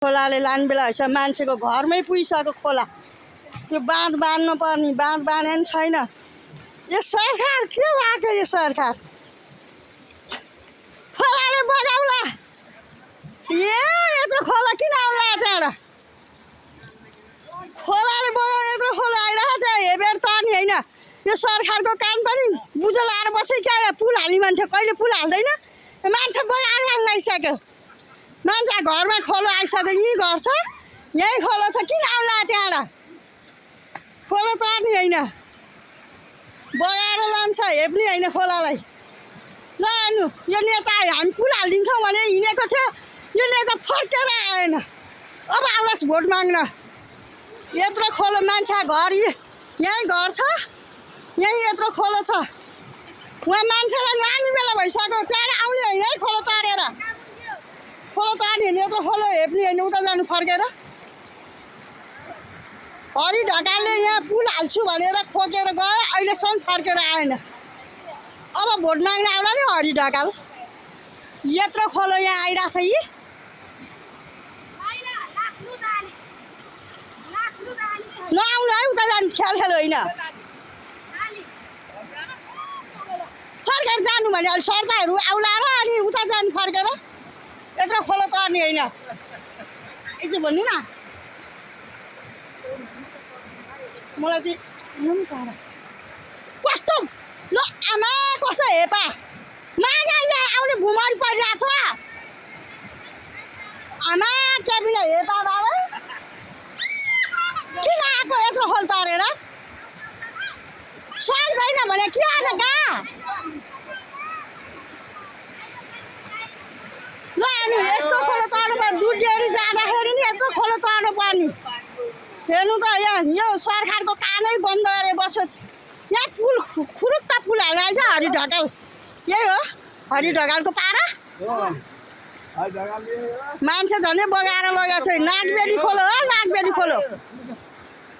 खोलाले लाने बेला भएछ मान्छेको घरमै पुगिसक्यो खोला यो बाँध बाँध्नु पर्ने बाँध बाँधे नि छैन यो सरकार के भएको यो सरकार खोलाले बगाउला यत्रो खोला किन आउला त्यहाँबाट खोलाले बगाउ यत्रो खोला आइरहेको छ हेबेर तर्ने होइन यो सरकारको काम पनि बुझो लाएर बस्यो क्या पुल हाल्ने मान्छे कहिले पुल हाल्दैन मान्छे बगाउन लागिसक्यो मान्छे घरमा खोलो आइसक्यो यहीँ घर छ यहीँ खोलो छ किन आउला त्यहाँबाट खोलो तर्ने होइन बगाएर लान्छ हेप्ने होइन खोलालाई ल हेर्नु यो नेता हामी पुल हालिदिन्छौँ भने हिँडेको थियो यो नेता फर्केर आएन अब आउलास् भोट माग्न यत्रो खोलो मान्छे घर यहीँ घर छ यहीँ यत्रो खोलो छ उहाँ मान्छेलाई लाने बेला भइसक्यो त्यहाँ आउने होइन है खोलो तारेर खोलो तार्ने होइन यत्रो खोलो हेप्ने होइन उता जानु फर्केर हरि ढकालले यहाँ पुल हाल्छु भनेर खोकेर गयो अहिलेसम्म फर्केर आएन अब भोट माग्न आउला नि हरि ढकाल यत्रो खोलो यहाँ आइरहेको छ यी नआउनु है उता जानु ख्याल होइन फर्केर जानु भने अहिले सरकारहरू आउला र अनि उता जानु फर्केर यत्रो खोलो तर्ने होइन यति भन्नु न मलाई चाहिँ कस्तो ल आमा कस्तो हेपा माजाले आउने भुमरी परिरहेको छ आमा क्याबिना हेपा बाबा किन आएको यत्रो खोल तरेर सक्दैन भने के आएको कहाँ ल अनि यस्तो खोलो तर्नु पर्ने दुध डेरी जाँदाखेरि नि यत्रो खोलो तर्नु पर्ने हेर्नु त यो सरकारको कामै बन्द गरेर बस्यो यहाँ पुल खुरुक्क पुल हालेर आइज हरि ढकाल यही हो हरि ढकालको पारा मान्छे झन् बगाएर लगेको छ नागबेली खोलो हो नागबेली खोलो